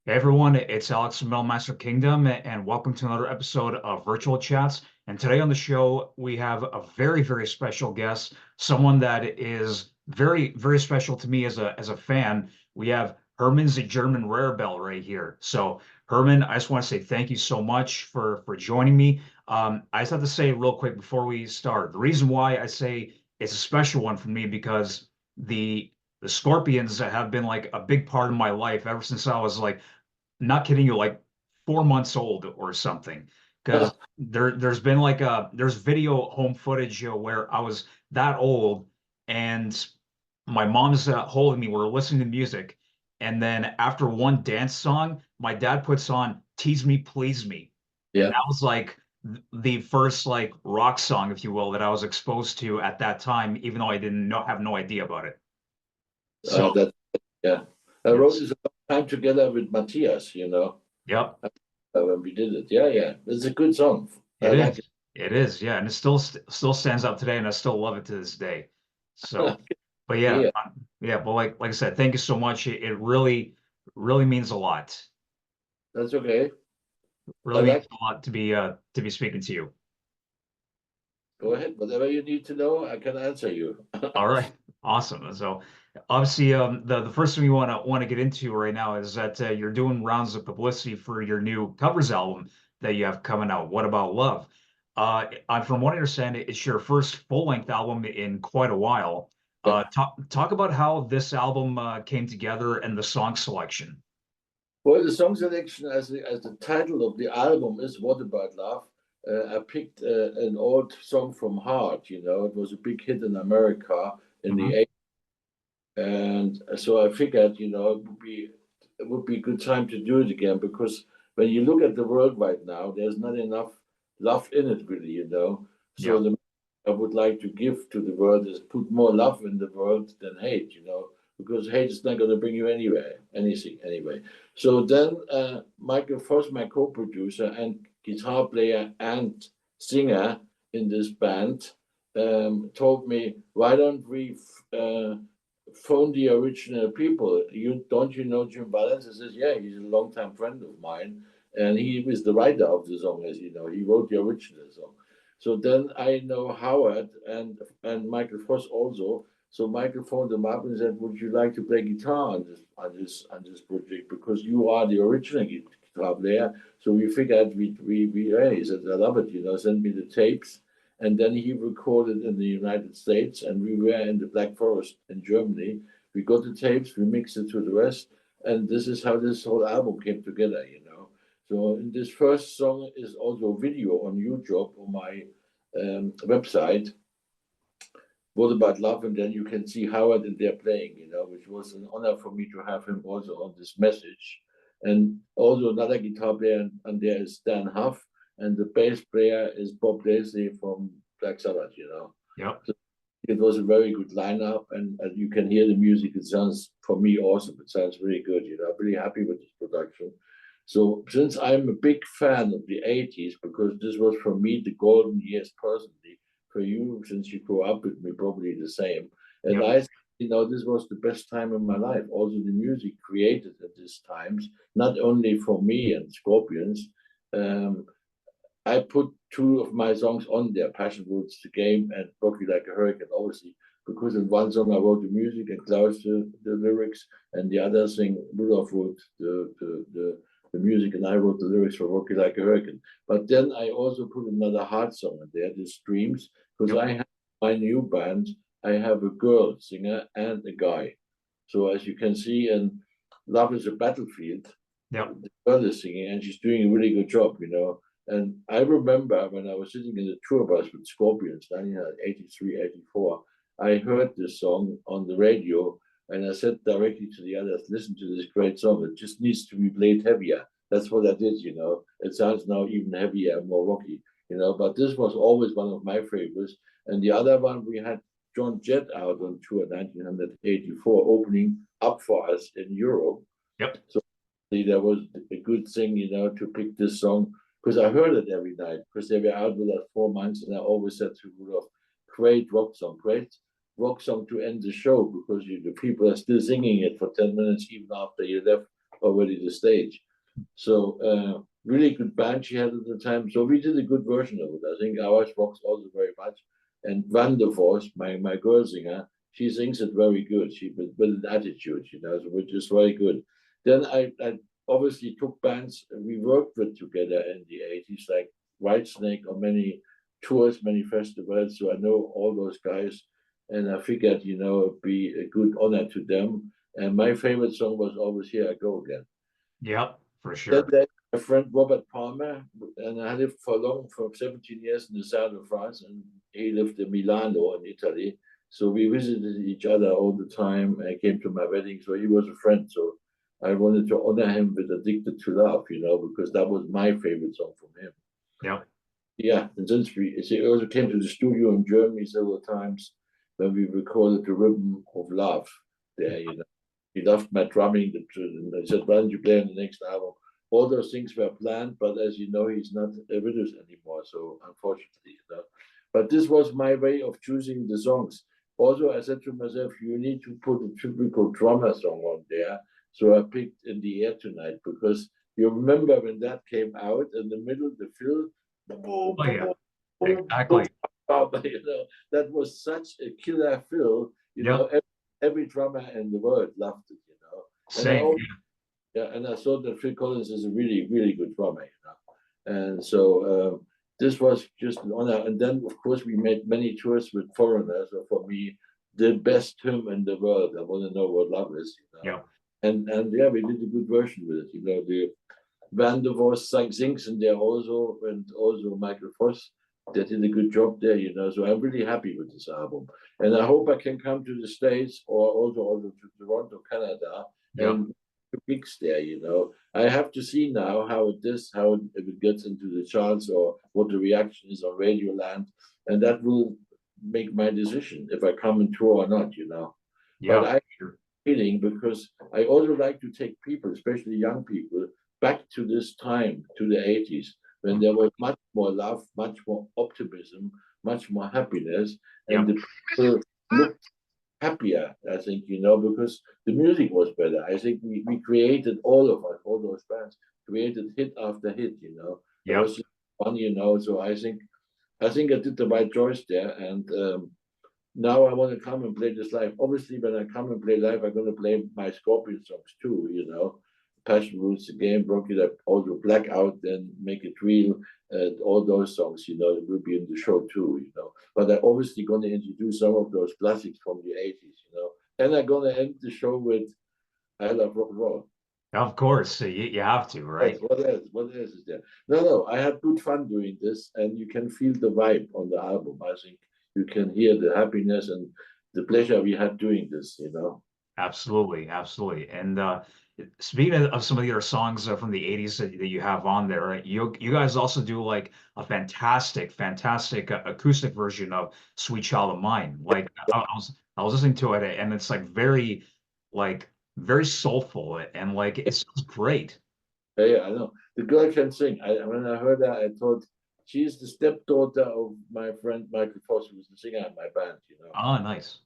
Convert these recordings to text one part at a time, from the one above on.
Hey everyone, it's Alex from Master Kingdom, and welcome to another episode of Virtual Chats. And today on the show, we have a very, very special guest, someone that is very, very special to me as a fan. We have Herman's German Rarebell right here. So, Herman, I just want to say thank you so much for joining me. I just have to say real quick before we start, the reason why I say it's a special one for me because the Scorpions have been like a big part of my life ever since I was like not kidding you, like 4 months old or something. Because there's been like there's video home footage where I was that old and my mom's holding me. We're listening to music, and then after one dance song, my dad puts on "Tease Me, Please Me," and Yeah, that was like the first like rock song, if you will, that I was exposed to at that time, even though I didn't know have no idea about it. So that yeah. I wrote yes, this a long time together with Matthias, yep. when we did it. Yeah, yeah. It's a good song. I It like is. It is. Yeah, and it still stands up today, and I still love it to this day. So, it. but yeah, Yeah, yeah. But like I said, thank you so much. It really really means a lot. that's okay. I Really means like a lot to be speaking to you. Go ahead. Whatever you need to know, I can answer you. All right, awesome. So, obviously, the first thing we want to get into right now is that you're doing rounds of publicity for your new covers album that you have coming out. What about love? From what I understand, it's your first full length album in quite a while. Yeah. Talk about how this album came together and the song selection. Well, the song selection, as the title of the album is "What About Love." I picked an old song from Heart. It was a big hit in America in the Hmm. '80s, and so I figured, it would be a good time to do it again because when you look at the world right now, there's not enough love in it, really. So Yeah. the I would like to give to the world is put more love in the world than hate, because hate is not going to bring you anywhere, anything anyway. So then Michael Voss, my co-producer and guitar player and singer in this band, told me, why don't we phone the original people? You know Jim Valens? I says, yeah, he's a longtime friend of mine, and he was the writer of the song, as you know. He wrote the original song. So then I know Howard and Michael Voss also. So Michael phoned them up and said, "Would you like to play guitar on this project? Because you are the original guitar player." So we figured hey, he said, "I love it. Send me the tapes." And then he recorded in the United States, and we were in the Black Forest in Germany. We got the tapes, we mixed it to the rest, and this is how this whole album came together. So in this first song is also a video on YouTube on my website. What About Love? And then you can see Howard and they're playing, which was an honor for me to have him also on this message. And also another guitar player, and there is Dan Huff, and the bass player is Bob Daisley from Black Sabbath. Yep. So it was a very good lineup, and you can hear the music. It sounds, for me, awesome. It sounds really good. I'm really happy with this production. So since I'm a big fan of the '80s, because this was for me the golden years personally, for you, since you grew up with me, probably the same. And Yep. this was the best time in my life. Also, the music created at these times, not only for me and Scorpions. Um, I put two of my songs on there, Passion Roots, The Game, and Rock You Like a Hurricane, obviously, because in one song I wrote the music and Klaus the lyrics, and the other thing, Rudolph wrote the music, and I wrote the lyrics for Rock You Like a Hurricane. But then I also put another hard song in there, The Streams, because Yep. I have my new band, I have a girl singer and a guy. So as you can see, in Love is a Battlefield, Yep. the girl is singing, and she's doing a really good job. And I remember when I was sitting in the tour bus with Scorpions, 1983, 84, I heard this song on the radio, and I said directly to the others, listen to this great song. It just needs to be played heavier. That's what I did. It sounds now even heavier, more rocky. But this was always one of my favorites. And the other one, we had John Jett out on tour 1984, opening up for us in Europe. Yep. So that was a good thing, to pick this song because I heard it every night because they were out with us 4 months, and I always said to Rudolph, great rock song to end the show because the people are still singing it for 10 minutes even after you left already the stage. So really good band she had at the time. So we did a good version of it. I think ours rocks also very much. And Van der Voss, my girl singer, she sings it very good. She with an attitude, so which is very good. Then I obviously took bands we worked with together in the 80s, like Whitesnake, or many tours, many festivals. So I know all those guys, and I figured, it'd be a good honor to them. And my favorite song was always "Here I Go Again." Yep, for Then sure. there's my friend Robert Palmer, and I lived for 17 years in the south of France, and he lived in Milano in Italy. So we visited each other all the time. I came to my wedding, so he was a friend. So I wanted to honor him with "Addicted to Love," because that was my favorite song from him. Yep. Yeah, and since he also came to the studio in Germany several times when we recorded the Rhythm of Love there. He loved my drumming. I said, "Why don't you play on the next album?" All those things were planned, but as you know, he's not with us anymore. So unfortunately, But this was my way of choosing the songs. Also, I said to myself, you need to put a typical drummer song on there. So I picked "In the Air Tonight" because you remember when that came out in the middle, the fill, boom, Oh yeah, boom, boom, boom, exactly. that was such a killer fill. Yep. Every drummer in the world loved it. And I Same. yeah, and I thought that Phil Collins is a really, really good drummer. And so this was just an honor. And then, of course, we made many tours with foreigners. So for me, the best hymn in the world. I want to know what love is. Yep. And yeah, we did a good version with it. The Van der Voss sings in there also, and also Michael Voss. They did a good job there. So I'm really happy with this album, and I hope I can come to the States, or also to Toronto, Canada, Yep. and gigs there. I have to see now how if it gets into the charts, or what the reaction is on Radioland, and that will make my decision if I come and tour or not. But Yeah. I Sure. feeling, because I also like to take people, especially young people, back to this time, to the 80s, when there was much more love, much more optimism, much more happiness, and Yep. the people looked happier, I think, because the music was better. I think we created, all of us, all those bands, created hit after hit. It Yep. was just fun. So I think I did the right choice there, and now I want to come and play this live. Obviously, when I come and play live, I'm going to play my Scorpion songs too. Passion Rules the Game, Rock It Up, also Blackout, then Make It Real, and all those songs, that will be in the show too. But I'm obviously going to introduce some of those classics from the 80s. And I'm going to end the show with "I Love Rock and Roll." Of course, you have to, Yes, right? what else? What else is there? No, I had good fun doing this, and you can feel the vibe on the album. I think you can hear the happiness and the pleasure we had doing this. Absolutely, absolutely. And speaking of some of the other songs from the 80s that you have on there, right, you guys also do like a fantastic acoustic version of "Sweet Child of Mine." Like I was listening to it, and it's like very soulful, and like it sounds great. Yeah, I know. The girl can sing. When I heard that, I thought she's the stepdaughter of my friend Michael Foss, who was the singer in my band. Oh, nice.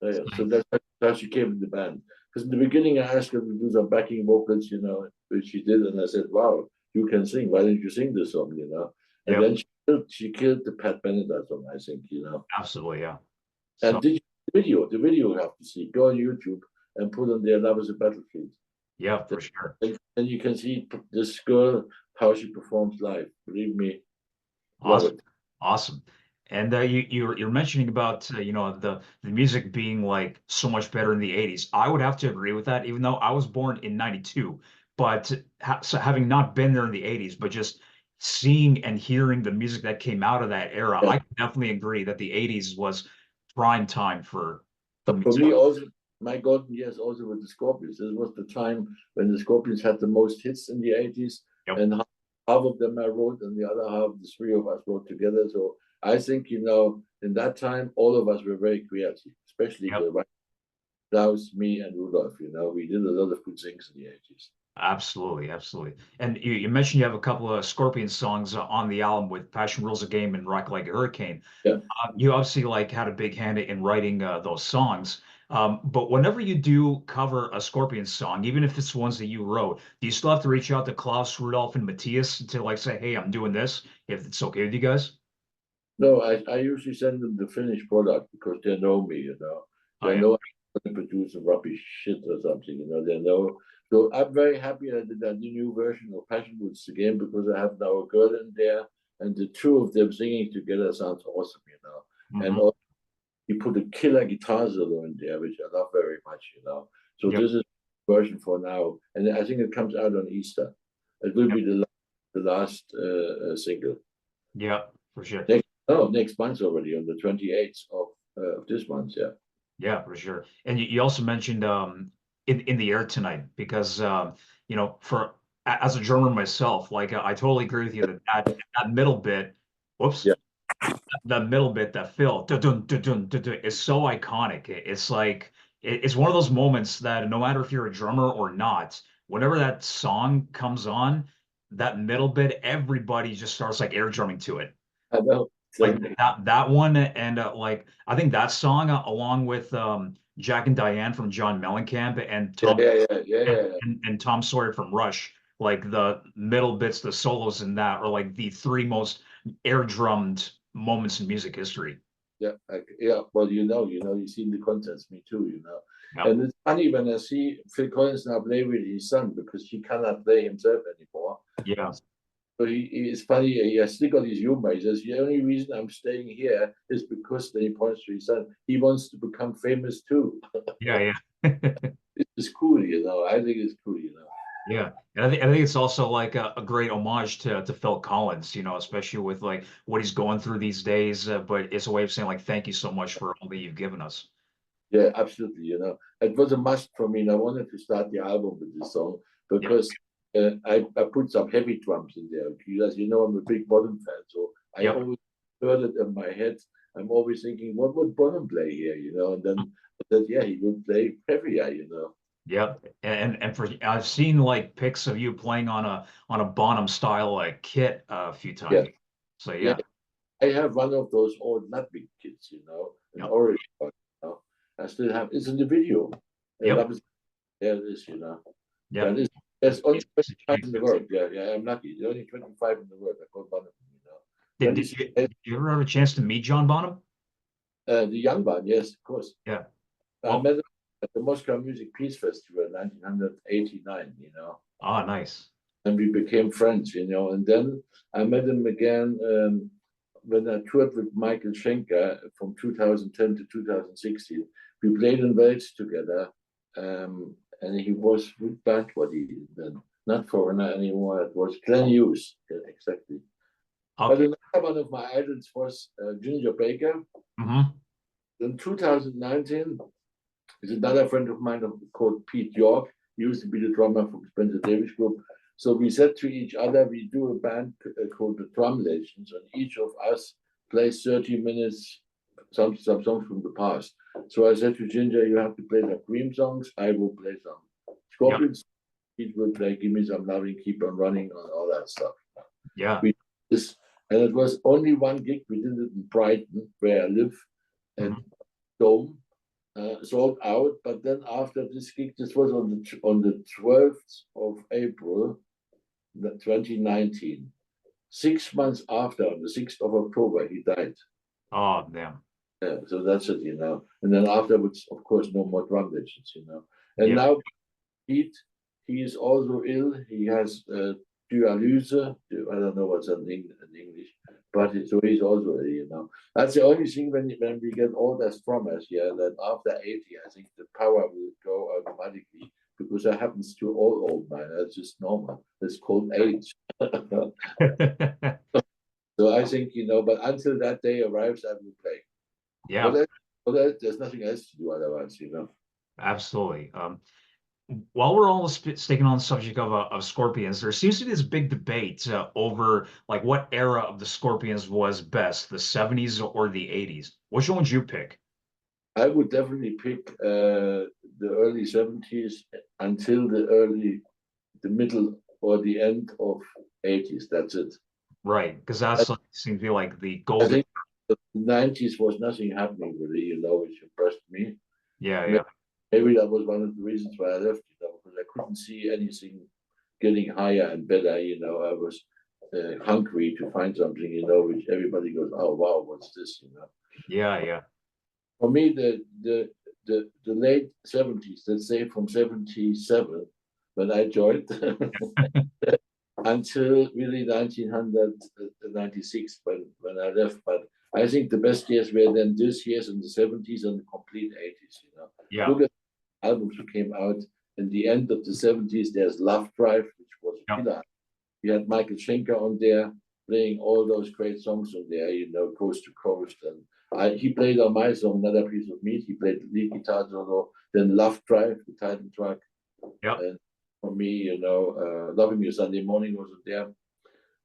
Yeah, so Nice. that's how she came in the band. Because in the beginning, I asked her to do some backing vocals, which she did, and I said, "Wow, you can sing. Why don't you sing this song?" And Yep, then she killed the Pat Benatar song, I think. absolutely, yeah. And So did you, the video you have to see. Go on YouTube and put on there "Love Is a Battlefield." yeah, for sure. And you can see this girl, how she performs live. Believe me, love Awesome, it. awesome. And you're mentioning about the music being like so much better in the 80s. I would have to agree with that, even though I was born in 92. But so having not been there in the 80s, but just seeing and hearing the music that came out of that era, Yeah. I can definitely agree that the 80s was prime time for For music. me, also, my golden years also with the Scorpions. This was the time when the Scorpions had the most hits in the 80s, Yep, and half of them I wrote, and the other half, the three of us wrote together. So I think, in that time, all of us were very creative, especially yep. the Klaus, me, and Rudolph. We did a lot of good things in the 80s. Absolutely, absolutely. And you mentioned you have a couple of Scorpion songs on the album with Passion Rules a Game and Rock Like a Hurricane. Yeah. You obviously like had a big hand in writing those songs. But whenever you do cover a Scorpions song, even if it's ones that you wrote, do you still have to reach out to Klaus, Rudolph, and Matthias to like say, "Hey, I'm doing this," if it's okay with you guys? No, I usually send them the finished product because they know me, you know. Oh They yeah. know I'm going to produce a rubbish shit or something, you know. They know. So I'm very happy that the new version of Passion Woods again because I have now a girl in there and the two of them singing together sounds awesome, you know. And Hmm. also, he put a killer guitar solo in there, which I love very much, you know. So Yep. this is version for now, and I think it comes out on Easter. It will Yep. be the last single. Yep. For sure. Next month already on the 28th of this month. Yeah. Yeah, for sure. And you also mentioned in the air tonight because for as a drummer myself, like I totally agree with you that that middle bit, whoops, Yeah. that middle bit, that fill, dun, dun, dun, dun, dun, dun, is so iconic. It's like it's one of those moments that no matter if you're a drummer or not, whenever that song comes on, that middle bit, everybody just starts like air drumming to it. I know. Like Same. that one, and like I think that song along with Jack and Diane from John Mellencamp and Yeah, yeah, yeah, yeah, yeah. and Tom Sawyer from Rush, like the middle bits, the solos in that are like the three most air drummed moments in music history. Yeah, yeah. Well, you've seen the concerts, me too, you know. Yep. And it's funny when I see Phil Collins now play with his son because he cannot play himself anymore. Yeah. So it's funny, he has still got his humor. He says, the only reason I'm staying here is because then he points to his son. He wants to become famous too. Yeah. Yeah. It's cool, you know. I think it's cool, you know. Yeah. And I think it's also like a great homage to Phil Collins, especially with like what he's going through these days. But it's a way of saying like thank you so much for all that you've given us. Yeah, absolutely. You know, it was a must for me. And I wanted to start the album with this song Yeah. because I put some heavy drums in there. As you know, I'm a big Bonham fan, so I Yep. always heard it in my head. I'm always thinking, what would Bonham play here? You know, and then I said, yeah, he would play heavier. You know. Yep. And for I've seen like pics of you playing on a Bonham style like kit a few Yeah, times. So yeah. yeah. I have one of those old Ludwig kits, you know, an Yep. orange one. You know, I still have. It's in the video. I Yep. love it. There it is. You know. Yep. That is, there's only 25 in the world. Yeah, yeah, I'm lucky. There's only 25 in the world. I got one of them, you know. Did, did 26, you did you ever have a chance to meet John Bonham? the young one, yes, of course. Yeah. I Well, met him at the Moscow Music Peace Festival in 1989, you know, ah, nice. and we became friends, you know. And then I met him again when I toured with Michael Schenker from 2010 to 2016. We played in Wales together, and he was with band what he did then. Not Foreigner anymore. It was Glenn Hughes, yeah, exactly. But Okay. another one of my idols was Ginger Baker. Hmm. In 2019, is another friend of mine called Pete York. He used to be the drummer for Spencer Davis Group. So we said to each other, we do a band called the Drum Legends, and each of us plays 30 minutes, some songs from the past. So I said to Ginger, you have to play the Cream songs. I will play some Yep. Scorpions. Pete will play Give Me Some Loving, Keep on Running, and all that stuff. Yeah. We did this, and it was only one gig. We did it in Brighton, where I live, at Hmm. Dome, sold out. But then after this gig, this was on the 12th of April, 2019. 6 months after, on the 6th of October, he died. Oh, damn. Yeah, so that's it, you know. And then afterwards, of course, no more drum legends, you know. And Yeah. now Pete, he is also ill. He has dialysis. I don't know what's in English, but so he's also ill, you know. That's the only thing when we get old as drummers, yeah, that after 80, I think the power will go automatically because that happens to all old men. That's just normal. It's called age. So I think, you know, but until that day arrives, I will play. Yeah, But there's nothing else to do otherwise, you know. absolutely. While we're all sticking on the subject of Scorpions, there seems to be this big debate over like what era of the Scorpions was best, the 70s or the 80s. Which one would you pick? I would definitely pick the early 70s until the middle or the end of 80s. That's it. Right, because I, that's like, seems to be like the I golden. think the 90s was nothing happening really, you know, which impressed me. Yeah. Maybe that was one of the reasons why I left, because I couldn't see anything getting higher and better. I was hungry to find something, which everybody goes, oh wow, what's this? Yeah. For me, the late 70s, let's say from 77, when I joined, until really 1996 when I left. But I think the best years were then this years in the 70s and the complete 80s. Yeah. Look at the albums that came out in the end of the 70s. There's Love Drive, which was a killer. You had Michael Schenker on there playing all those great songs on there, Coast to Coast. And he played on my song, Another Piece of Meat. He played the lead guitar solo. Then Love Drive, the title track. Yeah. And for me, Loving You Sunday Morning was there.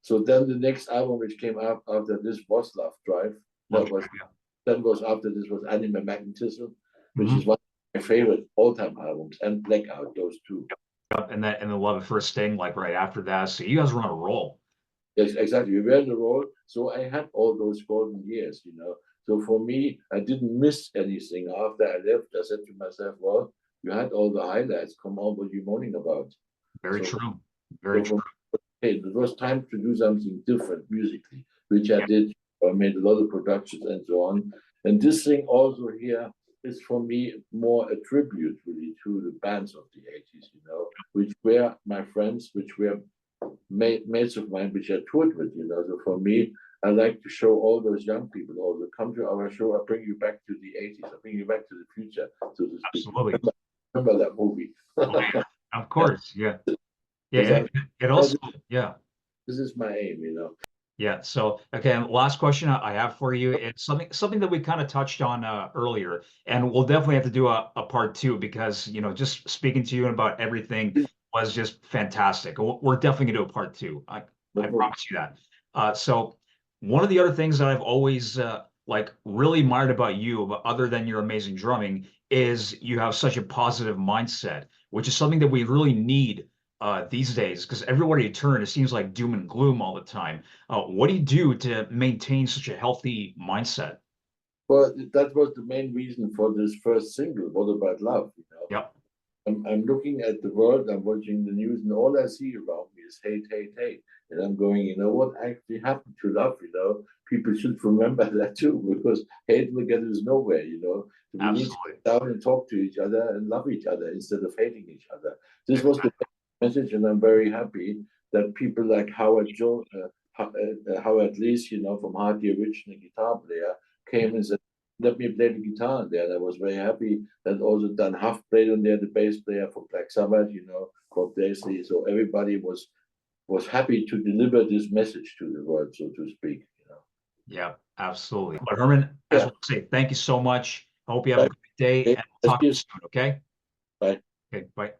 So then the next album which came out after this was Love Drive. Then was after this was Anime Magnetism, which is one of my favorite all-time albums, and Blackout, those two. Yep. And the Love at First Sting, like right after that. So you guys were on a roll. Yes, exactly. We were on the roll. So I had all those golden years, So for me, I didn't miss anything after I left. I said to myself, well, you had all the highlights. Come on, what are you moaning about? Very true. Very true. Hey, it was time to do something different musically, which I did. I made a lot of productions and so on. And this thing also here is for me more a tribute really to the bands of the 80s, which were my friends, which were mates of mine, which I toured with, So for me, I like to show all those young people, come to our show. I bring you back to the 80s. I bring you back to the future, so to speak. Absolutely. Remember that movie? Of course, yeah. Yeah, it also, yeah. This is my aim, Yeah. So, okay, last question I have for you. It's something that we kind of touched on earlier, and we'll definitely have to do a part two because, just speaking to you about everything was just fantastic. We're definitely gonna do a part two. I promise you that. So one of the other things that I've always really admired about you, but other than your amazing drumming, is you have such a positive mindset, which is something that we really need these days, because everywhere you turn, it seems like doom and gloom all the time. What do you do to maintain such a healthy mindset? Well, that was the main reason for this first single, What About Love? Yep. I'm looking at the world, I'm watching the news, and all I see around me is hate, hate, hate. And I'm going, what actually happened to love? People should remember that too, because hate will get us nowhere. We need to sit down and talk to each other and love each other instead of hating each other. This was the message, and I'm very happy that people like Howard Leese, from Heart, the original guitar player, came and said, let me play the guitar on there. And I was very happy that also Dan Huff played on there, the bass player for Black Sabbath, Bob Daisley. So everybody was happy to deliver this message to the world, so to speak. Yeah, absolutely. But Herman, as I say, thank you so much. I hope you have a great day, and we'll talk to you soon, okay? Bye. Okay, bye.